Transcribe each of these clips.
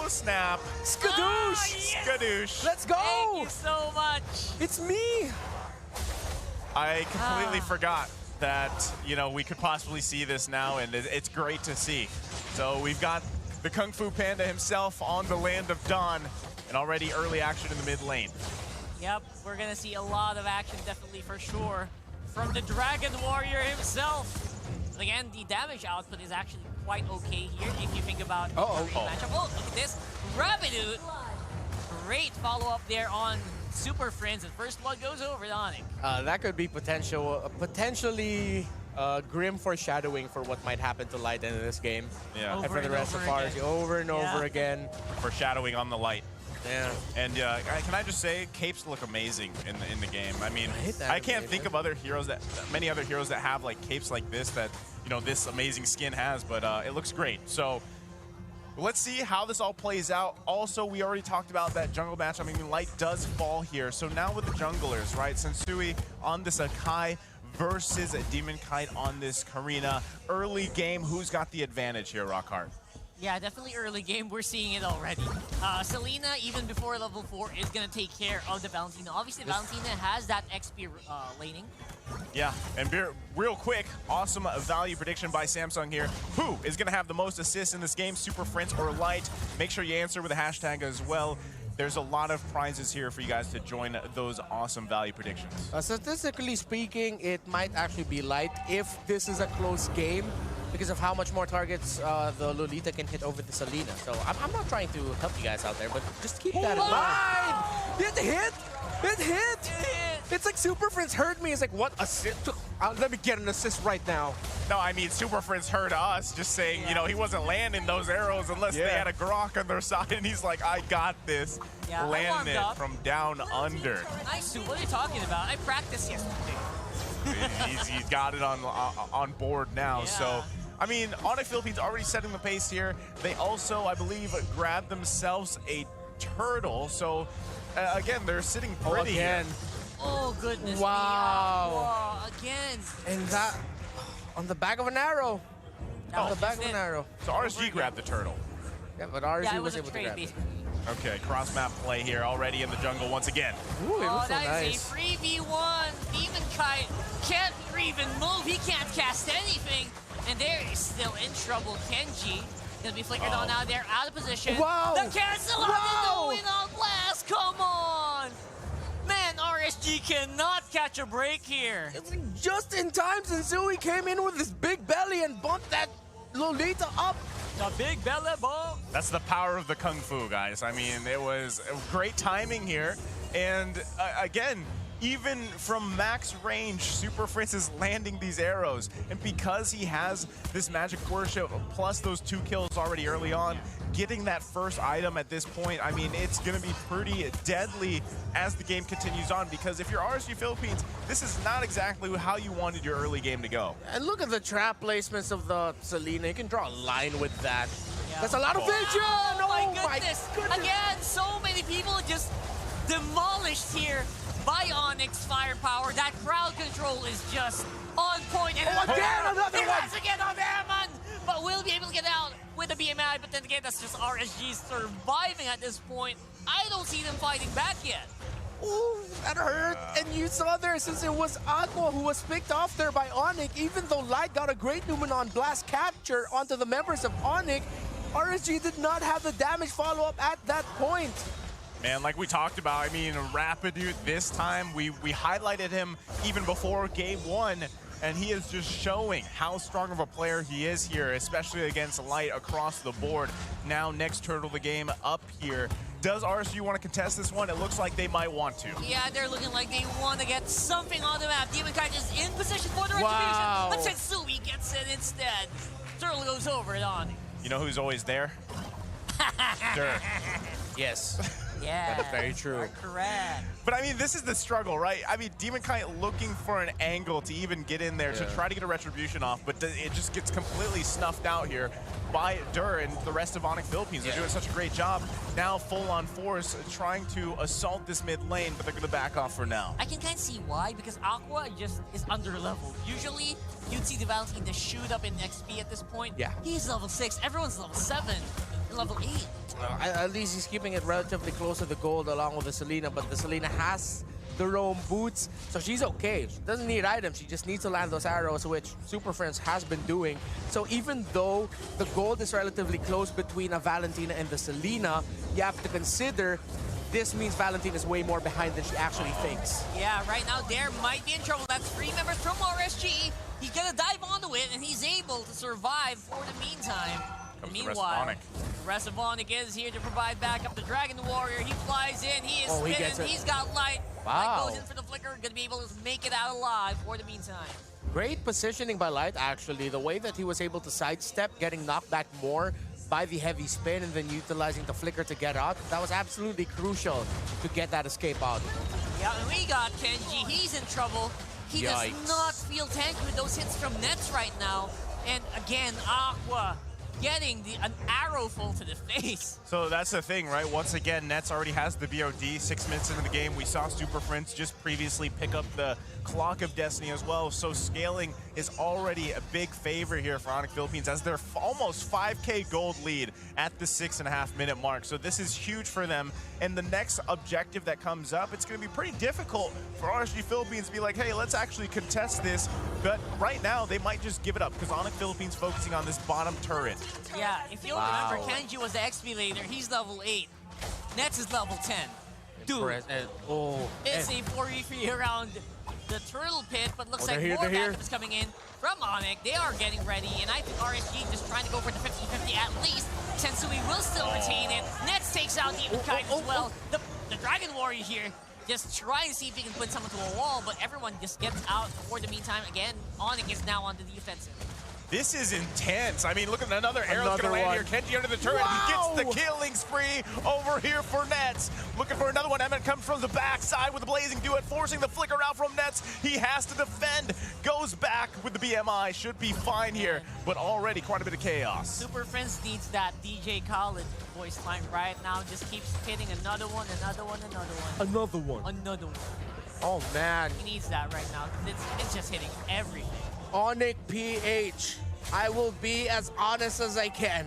Oh, snap. Skadoosh! Ah, yes! Skadoosh. Let's go! Thank you so much. It's me! I completely forgot that, you know, we could possibly see this now, and it's great to see. So we've got the Kung Fu Panda himself on the land of Dawn, and already early action in the mid lane. Yep, we're gonna see a lot of action, definitely for sure, from the Dragon Warrior himself. But again, the damage output is actually quite okay here if you think about the matchup. Oh, look at this. Rapidude. Great follow-up there on Super Friends, and first blood goes over to ONIC. That could be potentially grim foreshadowing for what might happen to Light in this game. Yeah. And for the rest of RSG, over and over again. Foreshadowing on the Light. Yeah. And can I just say, capes look amazing in the game. I mean, I can't think of other heroes many other heroes that have like capes like this that, you know, this amazing skin has, but it looks great. So let's see how this all plays out. Also, we already talked about that jungle match. I mean, Light does fall here. So now with the junglers, right? Sensui on this Akai versus Demon Kite on this Karina. Early game, who's got the advantage here, Rockhart? Yeah, definitely early game. We're seeing it already. Selena, even before level 4, is going to take care of the Valentina. Obviously, Valentina has that XP laning. Yeah, and real quick, awesome value prediction by Samsung here. Who is going to have the most assists in this game, Super Friends or Light? Make sure you answer with a hashtag as well. There's a lot of prizes here for you guys to join those awesome value predictions. Statistically speaking, it might actually be Light if this is a close game, because of how much more targets the Lolita can hit over the Selena. So I'm not trying to help you guys out there, but just keep that in mind. It hit! It hit! It's like Super Friends heard me. It's like, what assist? Let me get an assist right now. No, I mean, Super Friends heard us just saying, you know, he wasn't landing those arrows unless they had a Grok on their side, and he's like, I got this. Yeah, landing it from down under. Nice, what are you talking about? I practiced yesterday. he's got it on board now, so... I mean, ONIC Philippines already setting the pace here. They also, I believe, grabbed themselves a turtle. So, again, they're sitting pretty again. Oh, goodness. Wow. Me. Again. And that on the back of an arrow. On the back of an arrow. So RSG grabbed the turtle. Yeah, but RSG was able to grab it. Okay, cross-map play here already in the jungle once again. Ooh, it looks so that nice. is a 3v1. Demon Kite can't even move. He can't cast anything. And there is still in trouble. Kenji gonna be flickered on out there, out of position. Wow! The cancel going on blast. Come on! Man, RSG cannot catch a break here. It's like just in time, Sensui came in with his big belly and bumped that Lolita up. The big belly bump. That's the power of the Kung Fu, guys. I mean, it was great timing here. And again, even from max range, Super Friends is landing these arrows. And because he has this magic worship plus those 2 kills already early on, getting that first item at this point, I mean, it's going to be pretty deadly as the game continues on. Because if you're RSG Philippines, this is not exactly how you wanted your early game to go. And look at the trap placements of the Selena. You can draw a line with that. Yeah. That's a lot of vision! Oh my goodness! Again, so many people just demolished here by ONIC's firepower. That crowd control is just on point. And another one! Again on Airman, but we'll be able to get out with the BMI. But then again, that's just RSG surviving at this point. I don't see them fighting back yet. Ooh, that hurt. And you saw there, since it was Aqua who was picked off there by ONIC, even though Light got a great Numenon blast capture onto the members of ONIC, RSG did not have the damage follow-up at that point. Man, like we talked about, I mean, Rapidude this time, we highlighted him even before game 1, and he is just showing how strong of a player he is here, especially against Light across the board. Now, next turtle of the game up here. Does RSG want to contest this one? It looks like they might want to. Yeah, they're looking like they want to get something on the map. Demon Kite is in position for the retribution. Wow. But Sensui gets it instead. Turtle goes over it on. You know who's always there? Dirt. Yes. Yeah, that is very true. You're correct. But I mean, this is the struggle, right? I mean, Demon Kite looking for an angle to even get in there to try to get a retribution off, but it just gets completely snuffed out here by Dur and the rest of ONIC Philippines. They're doing such a great job. Now full on force trying to assault this mid lane, but they're going to back off for now. I can kind of see why, because Aqua just is under leveled. Usually, you'd see the Valentina shoot up in XP at this point. Yeah. He's level 6, everyone's level 7, and level 8. At least he's keeping it relatively close to the gold along with the Selena, but the Selena has the roam boots, so she's okay. She doesn't need items, she just needs to land those arrows, which Super Friends has been doing. So even though the gold is relatively close between a Valentina and the Selena, you have to consider this means Valentina is way more behind than she actually thinks. Yeah, right now Dare might be in trouble. That's 3 members from RSG. He's gonna dive onto it, and he's able to survive for the meantime. Meanwhile, the rest of ONIC is here to provide backup. The Dragon Warrior, he flies in, he is spinning, he's got light. Light goes in for the flicker, gonna be able to make it out alive for the meantime. Great positioning by Light, actually. The way that he was able to sidestep, getting knocked back more by the heavy spin and then utilizing the flicker to get out, that was absolutely crucial to get that escape out. Yeah, and we got Kenji, he's in trouble. He does not feel tanky with those hits from Nets right now. And again, Aqua getting an arrow full to the face. So that's the thing, right? Once again, Nets already has the VOD. 6 minutes into the game, we saw Super Friends just previously pick up the Clock of Destiny as well. So scaling is already a big favor here for ONIC Philippines as their almost 5K gold lead at the 6.5-minute mark. So this is huge for them. And the next objective that comes up, it's going to be pretty difficult for RSG Philippines to be like, hey, let's actually contest this. But right now, they might just give it up because ONIC Philippines focusing on this bottom turret. Yeah, if you'll remember, Kenji was the XP laner. He's level 8. Nets is level 10. Dude, it's a 4v3 around the turtle pit, but looks like more backup is coming in from ONIC. They are getting ready, and I think RSG just trying to go for the 50-50 at least. Sensui will still retain it. Nets takes out Demon Kite as well. The Dragon Warrior here just trying to see if he can put someone to a wall, but everyone just gets out for the meantime. Again, ONIC is now on the defensive. This is intense. I mean, look at another arrow's gonna land here. Kenji under the turret. He gets the killing spree over here for Nets. Looking for another one. Emmett comes from the backside with the blazing duet, forcing the flicker out from Nets. He has to defend. Goes back with the BMI. Should be fine here, but already quite a bit of chaos. Super Friends needs that DJ Khaled voice line right now. Just keeps hitting another one, another one, another one. Another one. Another one. Oh, man. He needs that right now. It's just hitting everything. ONIC PH, I will be as honest as I can.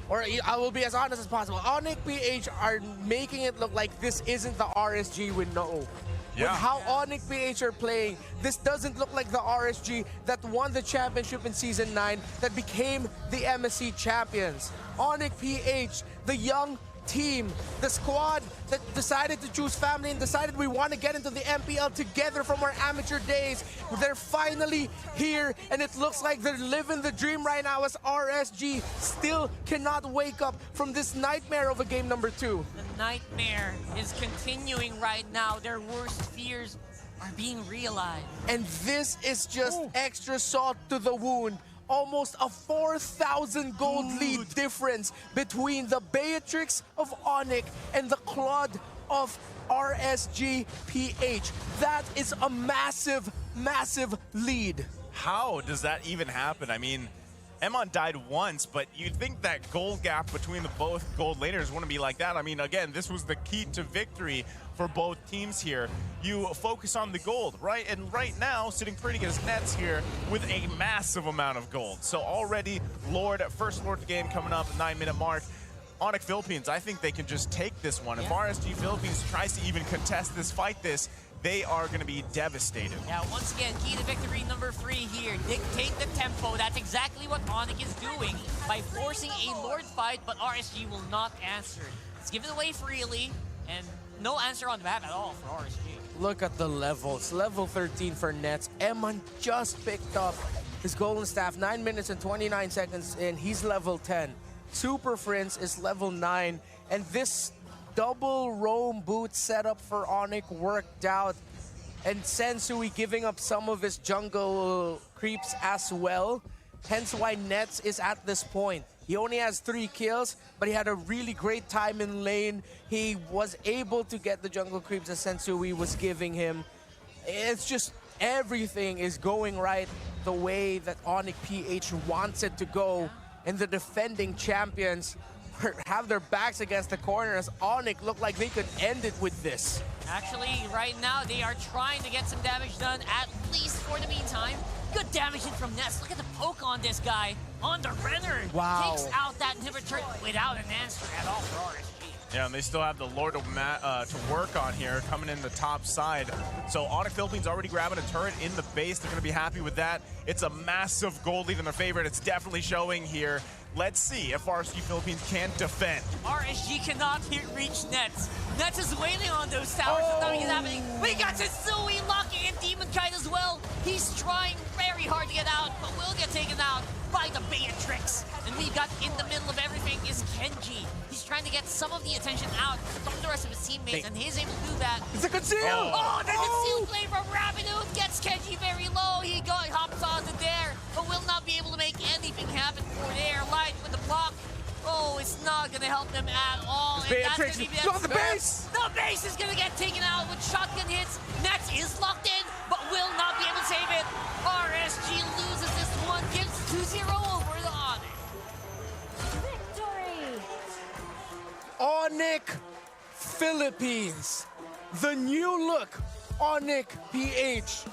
Or I will be as honest as possible. ONIC PH are making it look like this isn't the RSG we know. Yeah. With how ONIC PH are playing, this doesn't look like the RSG that won the championship in Season 9 that became the MSC champions. ONIC PH, the young team, the squad that decided to choose family and decided we want to get into the MPL together from our amateur days. They're finally here, and it looks like they're living the dream right now as RSG still cannot wake up from this nightmare of a game number 2. The nightmare is continuing right now. Their worst fears are being realized. And this is just extra salt to the wound. Almost a 4,000 gold lead difference between the Beatrix of ONIC and the Claude of RSG PH. That is a massive, massive lead. How does that even happen? I mean, Emon died once, but you'd think that gold gap between the both gold laners wouldn't be like that. I mean, again, this was the key to victory for both teams here. You focus on the gold, right? And right now, sitting pretty as Nets here with a massive amount of gold. So already, first Lord game coming up, 9-minute mark. ONIC Philippines, I think they can just take this one. If RSG Philippines tries to even contest this, fight this, they are going to be devastated. Yeah, once again, key to victory number 3 here. Dictate the tempo. That's exactly what ONIC is doing by forcing a Lord fight, but RSG will not answer. It's given away freely, and no answer on the map at all for RSG. Look at the levels. Level 13 for Nets. Eman just picked up his golden staff 9 minutes and 29 seconds in. He's level 10. Super Friends is level 9. And this double roam boot setup for ONIC worked out. And Sensui giving up some of his jungle creeps as well. Hence why Nets is at this point. He only has 3 kills, but he had a really great time in lane. He was able to get the jungle creeps that Sensui was giving him. It's just everything is going right the way that ONIC PH wants it to go. And the defending champions have their backs against the corner as ONIC look like they could end it with this. Actually, right now, they are trying to get some damage done, at least for the meantime. Good damage in from Nets. Look at the poke on this guy. on the Renner. Wow. Takes out that inhibitor without an answer at all for RSG. Yeah, and they still have the Lord to work on here, coming in the top side. So ONIC Philippines already grabbing a turret in the base. They're going to be happy with that. It's a massive gold lead in their favor, and it's definitely showing here. Let's see if RSG Philippines can defend. RSG cannot reach Nets. Nets is waiting on those towers. Nothing is happening. We got Shisui locking in Demon Kite as well. He's trying very hard to get out, but will get taken out by the Beatrix. And we've got in the middle of everything is Kenji. He's trying to get some of the attention out from the rest of his teammates, and he's able to do that. It's a conceal! Oh, the conceal play from Rapidoon gets Kenji very low. He hops onto there, but will not be able to make anything happen for there. Light with the block. Oh, it's not going to help them at all. And that's going to be the base! The base is going to get taken out with shotgun hits. Nets is locked in, but will not be able to save it. RSG loses this one, gives 2-0 over the ONIC. Victory! ONIC Philippines. The new look ONIC PH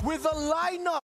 with a lineup